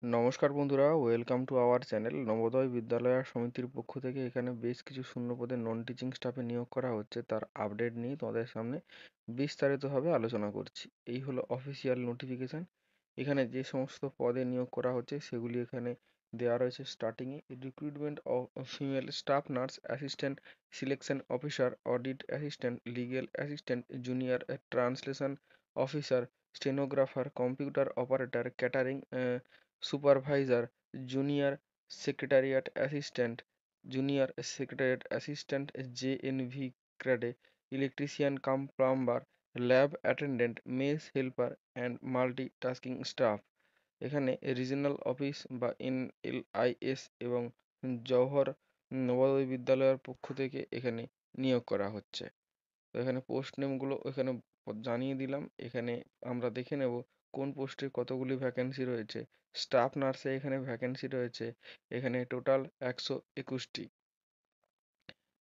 নমস্কার বন্ধুরা, welcome to our channel. Navodaya বিদ্যালয় সমিতির পক্ষ থেকে এখানে বেশ কিছু শূন্য পদে নন টিচিং স্টাফে নিয়োগ করা হচ্ছে, তার আপডেট নিয়ে তোমাদের সামনে বিস্তারিতভাবে আলোচনা করছি। এই হলো অফিসিয়াল নোটিফিকেশন। এখানে যে সমস্ত পদে নিয়োগ করা হচ্ছে সেগুলি এখানে দেওয়া রয়েছে। স্টার্টিংয়ে recruitment of female staff nurse assistant, selection officer, audit assistant, legal assistant, junior translation officer, stenographer, computer operator, catering supervisor, junior secretariat assistant, junior secretariat assistant JNV গ্রেডে, electrician cum plumber, lab attendant, mess helper and multitasking staff. এখানে regional office বা NLIS এবং জওহর নবোদয় বিদ্যালয়ের পক্ষ থেকে এখানে নিয়োগ করা হচ্ছে। তো এখানে পোস্ট নেমগুলো এখানে জানিয়ে দিলাম। এখানে আমরা দেখে নেব কোন পোস্টে কতগুলি ভ্যাকেন্সি রয়েছে। স্টাফ নার্সে এখানে ভ্যাকেন্সি রয়েছে এখানে টোটাল 121টি।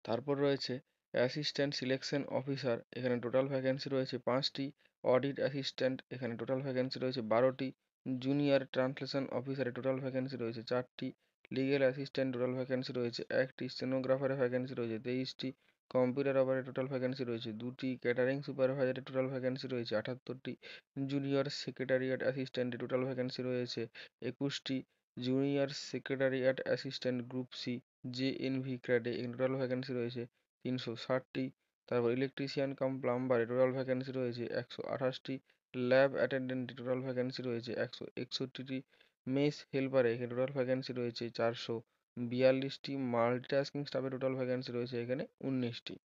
তারপর রয়েছে অ্যাসিস্ট্যান্ট সিলেকশন অফিসার, এখানে টোটাল ভ্যাকেন্সি রয়েছে 5টি। অডিট অ্যাসিস্ট্যান্ট, এখানে টোটাল ভ্যাকেন্সি রয়েছে 12টি। জুনিয়র ট্রান্সলেশন অফিসারে টোটাল ভ্যাকেন্সি রয়েছে 4টি। লিগেল অ্যাসিস্ট্যান্ট টোটাল ভ্যাকেন্সি রয়েছে 1টি। স্টেনোগ্রাফারে ভ্যাকেন্সি রয়েছে 23টি। কম্পিউটার অপারেটর টোটাল ভ্যাকেন্সি রয়েছে 2টি। ক্যাটারিং সুপারভাইজারে টোটাল ভ্যাকেন্সি রয়েছে 78টি। জুনিয়র সেক্রেটারিয়েট অ্যাসিস্ট্যান্টে টোটাল ভ্যাকেন্সি রয়েছে 21টি। Junior secretariat assistant group C JNV ক্র্যাডে এখানে টোটাল ভ্যাকেন্সি রয়েছে 360টি। তারপর ইলেকট্রিশিয়ান কাম প্লাম্বারে টোটাল ভ্যাকেন্সি রয়েছে 128টি। ল্যাব অ্যাটেন্ডেন্টে টোটাল ভ্যাকেন্সি রয়েছে 161টি। মেস হেল্পারে এখানে টোটাল ভ্যাকেন্সি রয়েছে 442টি। মাল্টিটাস্কিং স্টাফে টোটাল ভ্যাকেন্সি রয়েছে এখানে 19টি।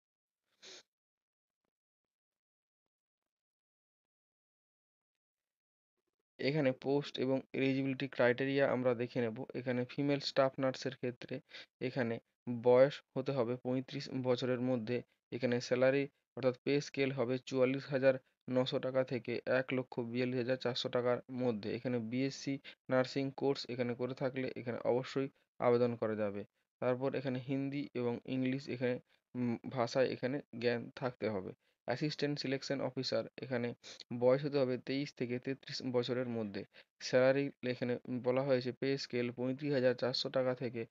এখানে পোস্ট এবং এলিজিবিলিটি ক্রাইটেরিয়া আমরা দেখে নেব। এখানে ফিমেল স্টাফ নার্সের ক্ষেত্রে এখানে বয়স হতে হবে 35 বছরের মধ্যে। এখানে স্যালারি অর্থাৎ পে স্কেল হবে 44,900 টাকা থেকে 1,42,400 টাকার মধ্যে। এখানে বিএসসি নার্সিং কোর্স এখানে করে থাকলে এখানে অবশ্যই আবেদন করা যাবে। তারপর এখানে হিন্দি এবং ইংলিশ এখানে ভাষায় এখানে জ্ঞান থাকতে হবে। অ্যাসিস্ট্যান্ট সিলেকশন অফিসার, এখানে বয়স হতে হবে 23 থেকে 33 বছরের মধ্যে। স্যালারি এখানে বলা হয়েছে পে স্কেল 35,400 টাকা থেকে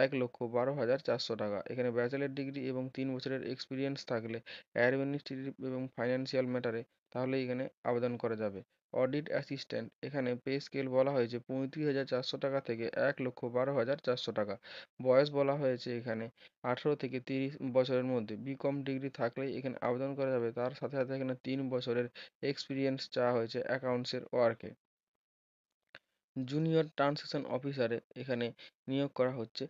1,12,400 টাকা। এখানে ব্যাচেলর ডিগ্রি এবং 3 বছরের এক্সপিরিয়েন্স থাকলে অ্যাডমিনিস্ট্রেটিভ এবং ফাইন্যান্সিয়াল ম্যাটারে তাহলে এখানে আবেদন করা যাবে। অডিট অ্যাসিস্ট্যান্ট, এখানে পে স্কেল বলা হয়েছে 35,400 টাকা থেকে 1,12,400 টাকা। বয়স বলা হয়েছে এখানে 18 থেকে 30 বছরের মধ্যে। বিকম ডিগ্রি থাকলেই এখানে আবেদন করা যাবে। তার সাথে সাথে এখানে 3 বছরের এক্সপিরিয়েন্স চাওয়া হয়েছে অ্যাকাউন্টসের ওয়ার্কে। জুনিয়র ট্রান্সলেশন অফিসারে এখানে নিয়োগ করা হচ্ছে।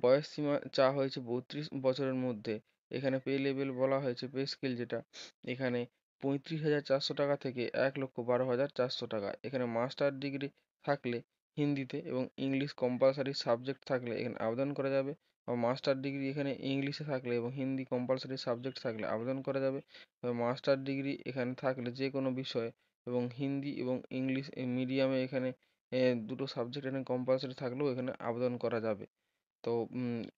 বয়স সীমা চাওয়া হয়েছে 32 বছরের মধ্যে। এখানে পে লেভেল বলা হয়েছে পে স্কেল যেটা এখানে 35,400 টাকা থেকে 1,12,400 টাকা। এখানে মাস্টার ডিগ্রি থাকলে হিন্দিতে এবং ইংলিশ কম্পালসারি সাবজেক্ট থাকলে এখানে আবেদন করা যাবে। বা মাস্টার ডিগ্রি এখানে ইংলিশে থাকলে এবং হিন্দি কম্পালসারি সাবজেক্ট থাকলে আবেদন করা যাবে। মাস্টার ডিগ্রি এখানে থাকলে যে কোনো বিষয়ে এবং হিন্দি এবং ইংলিশ মিডিয়ামে এখানে দুটো সাবজেক্ট এখানে কম্পালসারি থাকলেও এখানে আবেদন করা যাবে। তো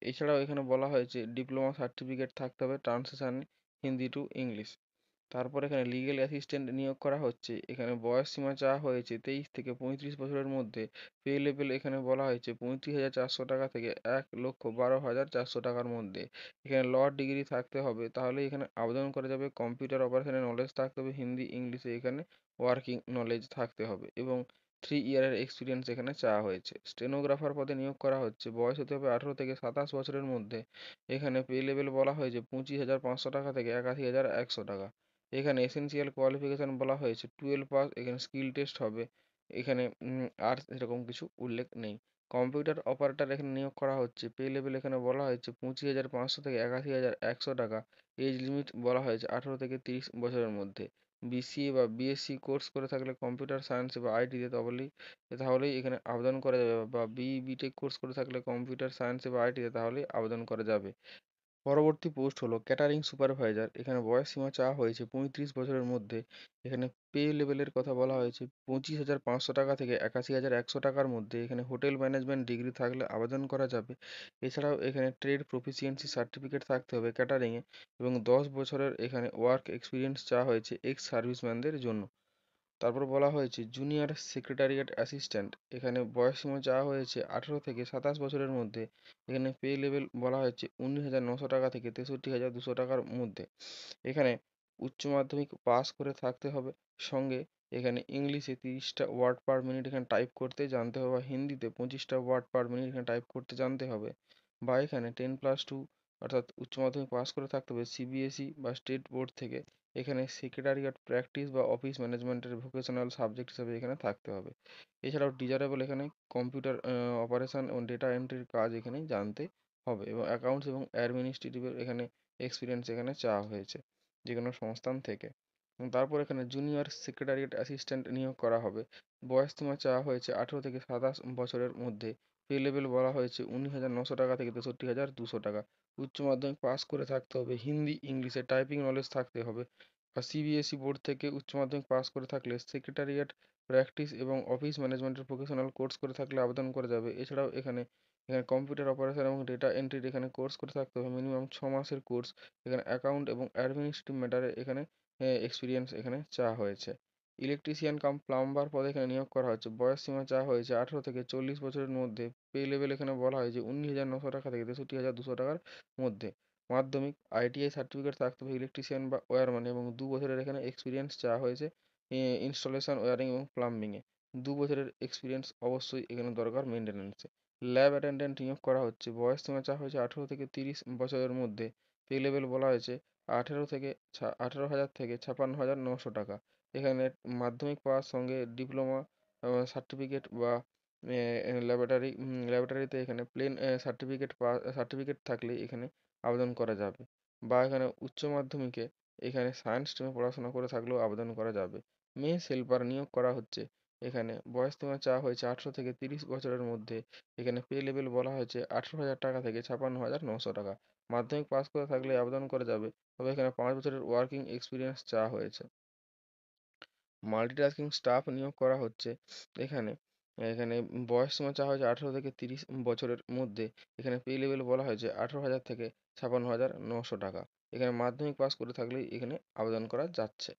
এছাড়াও এখানে বলা হয়েছে ডিপ্লোমা সার্টিফিকেট থাকতে হবে ট্রান্সলেশন হিন্দি টু ইংলিশ। তারপর এখানে লিগ্যাল অ্যাসিস্ট্যান্ট নিয়োগ করা হচ্ছে। এখানে বয়স সীমা চাওয়া হয়েছে 23 থেকে 35 বছরের মধ্যে। পে লেভেল এখানে বলা হয়েছে 35,400 টাকা থেকে 1,12,400 টাকার মধ্যে। এখানে ল ডিগ্রি থাকতে হবে তাহলে এখানে আবেদন করা যাবে। কম্পিউটার অপারেশনের নলেজ থাকতে হবে হিন্দি ইংলিশে, এখানে ওয়ার্কিং নলেজ থাকতে হবে এবং 3 ইয়ারের এক্সপিরিয়েন্স এখানে চাওয়া হয়েছে। স্টেনোগ্রাফার পদে নিয়োগ করা হচ্ছে। বয়স হতে হবে 18 থেকে 27 বছরের মধ্যে। এখানে পে লেভেল বলা হয়েছে 25,500 টাকা থেকে 81,100 টাকা। এখানে এসেনশিয়াল কোয়ালিফিকেশন বলা হয়েছে 12 পাস। এখানে স্কিল টেস্ট হবে। এখানে আর সেরকম কিছু উল্লেখ নেই। কম্পিউটার অপারেটর এখানে নিয়োগ করা হচ্ছে। পে লেভেল এখানে বলা হয়েছে 25,500 থেকে 81,100 টাকা। এজ লিমিট বলা হয়েছে 18 থেকে 30 বছরের মধ্যে। বিসিএ বা বিএসসি কোর্স করে থাকলে কম্পিউটার সায়েন্স বা আইটিতে তাহলেই এখানে আবেদন করা যাবে, বা বিটেক কোর্স করে থাকলে কম্পিউটার সায়েন্স বা আইটিতে তাহলেই আবেদন করা যাবে। পরবর্তী পোস্ট হলো ক্যাটারিং সুপারভাইজার। এখানে বয়স সীমা চাওয়া হয়েছে 35 বছরের মধ্যে। এখানে পে লেভেলের কথা বলা হয়েছে 25,500 টাকা থেকে 81,100 টাকার মধ্যে। এখানে হোটেল ম্যানেজমেন্ট ডিগ্রি থাকলে আবেদন করা যাবে। এছাড়াও এখানে ট্রেড প্রফিসিয়েন্সি সার্টিফিকেট থাকতে হবে ক্যাটারিংয়ে এবং 10 বছরের এখানে ওয়ার্ক এক্সপিরিয়েন্স চাওয়া হয়েছে এক্স সার্ভিসম্যানদের জন্য। তারপর বলা হয়েছে জুনিয়র সেক্রেটারিয়েট অ্যাসিস্ট্যান্ট, এখানে বয়সসীমা চাওয়া হয়েছে 18 থেকে 27 বছরের মধ্যে। এখানে পে লেভেল বলা হয়েছে 19,900 টাকা থেকে 63,200 টাকার মধ্যে। এখানে উচ্চ মাধ্যমিক পাস করে থাকতে হবে, সঙ্গে এখানে ইংলিশে 30টা ওয়ার্ড পার মিনিট এখানে টাইপ করতে জানতে হবে, বা হিন্দিতে 25টা ওয়ার্ড পার মিনিট এখানে টাইপ করতে জানতে হবে, বা এখানে 10+2 অর্থাৎ উচ্চ মাধ্যমিক পাস করে থাকতে হবে সিবিএসই বা স্টেট বোর্ড থেকে। এখানে সেক্রেটারিয়েট প্র্যাকটিস বা অফিস ম্যানেজমেন্টের ভোকেশনাল সাবজেক্ট হিসেবে এখানে থাকতে হবে। এছাড়াও ডিজারেবল এখানে কম্পিউটার অপারেশন এবং ডেটা এন্ট্রির কাজ এখানে জানতে হবে, এবং অ্যাকাউন্টস এবং অ্যাডমিনিস্ট্রেটিভের এখানে এক্সপিরিয়েন্স এখানে চাওয়া হয়েছে যে কোনো সংস্থান থেকে। এবং তারপর এখানে জুনিয়র সেক্রেটারিয়েট অ্যাসিস্ট্যান্ট নিয়োগ করা হবে। বয়স সীমা চাওয়া হয়েছে 18 থেকে 27 বছরের মধ্যে। পে লেভেল বলা হয়েছে 19,900 টাকা থেকে 63,200 টাকা। উচ্চ মাধ্যমিক পাস করে থাকতে হবে, হিন্দি ইংলিশে টাইপিং নলেজ থাকতে হবে, বা সিবিএসই বোর্ড থেকে উচ্চ মাধ্যমিক পাস করে থাকলে সেক্রেটারিয়েট প্র্যাকটিস এবং অফিস ম্যানেজমেন্টের প্রফেশনাল কোর্স করে থাকলে আবেদন করা যাবে। এছাড়াও এখানে এখানে কম্পিউটার অপারেশন এবং ডেটা এন্ট্রির এখানে কোর্স করে থাকতে হবে, মিনিমাম 6 মাসের কোর্স। এখানে অ্যাকাউন্ট এবং অ্যাডমিনিস্ট্রেটিভ ম্যাটারে এখানে এক্সপিরিয়েন্স এখানে চাওয়া হয়েছে। ইলেকট্রিশিয়ান কাম প্লাম্বার পদে এখানে নিয়োগ করা হচ্ছে। বয়স সীমা চাওয়া হয়েছে 18 থেকে 40 বছরের মধ্যে। পে লেভেল এখানে বলা হয়েছে 19,900 টাকা থেকে 63,200 টাকার মধ্যে। মাধ্যমিক আইটিআই সার্টিফিকেট থাকতে হবে ইলেকট্রিশিয়ান বা ওয়্যারম্যান, এবং 2 বছরের এখানে এক্সপিরিয়েন্স চাওয়া হয়েছে ইনস্টলেশন ওয়্যারিং এবং প্লাম্বিংয়ে। 2 বছরের এক্সপিরিয়েন্স অবশ্যই এখানে দরকার মেনটেন্যান্সে। ল্যাব অ্যাটেন্ডেন্ট নিয়োগ করা হচ্ছে। বয়স সীমা চাওয়া হয়েছে 18 থেকে 30 বছরের মধ্যে। পে লেভেল বলা হয়েছে 18,000 থেকে 56,900 টাকা। এখানে মাধ্যমিক পাওয়ার সঙ্গে ডিপ্লোমা সার্টিফিকেট বা ল্যাবরেটরিতে এখানে প্লেন সার্টিফিকেট থাকলে এখানে আবেদন করা যাবে, বা এখানে উচ্চ মাধ্যমিকে এখানে সায়েন্স স্ট্রিমে পড়াশোনা করে থাকলেও আবেদন করা যাবে। মেস হেল্পার নিয়োগ করা হচ্ছে। এখানে বয়স সীমা চাওয়া হয়েছে 18 থেকে 30 বছরের মধ্যে। এখানে পে লেভেল বলা হয়েছে 18,000 টাকা থেকে 56,900 টাকা। মাধ্যমিক পাস করে থাকলে আবেদন করা যাবে, তবে এখানে 5 বছরের ওয়ার্কিং এক্সপিরিয়েন্স চাওয়া হয়েছে। মাল্টিটাস্কিং স্টাফ নিয়োগ করা হচ্ছে। এখানে এখানে বয়স সীমা চাওয়া হয়েছে 18 থেকে 30 বছরের মধ্যে। এখানে পে লেভেল বলা হয়েছে 18,000 থেকে 56,900 টাকা। এখানে মাধ্যমিক পাস করে থাকলেই এখানে আবেদন করা যাচ্ছে।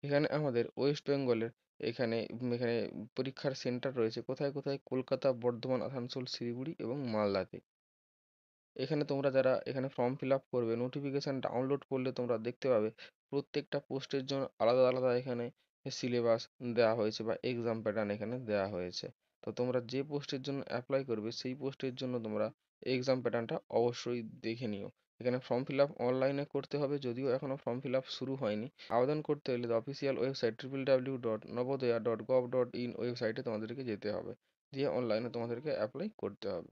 এখানে আমাদের ওয়েস্ট বেঙ্গলের এখানে এখানে পরীক্ষার সেন্টার রয়েছে কোথায় কোথায়: কলকাতা, বর্ধমান, আসানসোল, শিলিগুড়ি এবং মালদাতে। এখানে তোমরা যারা এখানে ফর্ম ফিল আপ করবে, নোটিফিকেশান ডাউনলোড করলে তোমরা দেখতে পাবে প্রত্যেকটা পোস্টের জন্য আলাদা আলাদা এখানে সিলেবাস দেওয়া হয়েছে, বা এক্সাম প্যাটার্ন এখানে দেওয়া হয়েছে। তো তোমরা যে পোস্টের জন্য অ্যাপ্লাই করবে সেই পোস্টের জন্য তোমরা এক্সাম প্যাটার্নটা অবশ্যই দেখে নিও। এখানে ফর্ম ফিল আপ অনলাইনে করতে হবে, যদিও এখনও ফর্ম ফিল আপ শুরু হয়নি। আবেদন করতে হলে অফিসিয়াল ওয়েবসাইট www.navodaya.gov.in ওয়েবসাইটে তোমাদেরকে যেতে হবে, দিয়ে অনলাইনে তোমাদেরকে অ্যাপ্লাই করতে হবে।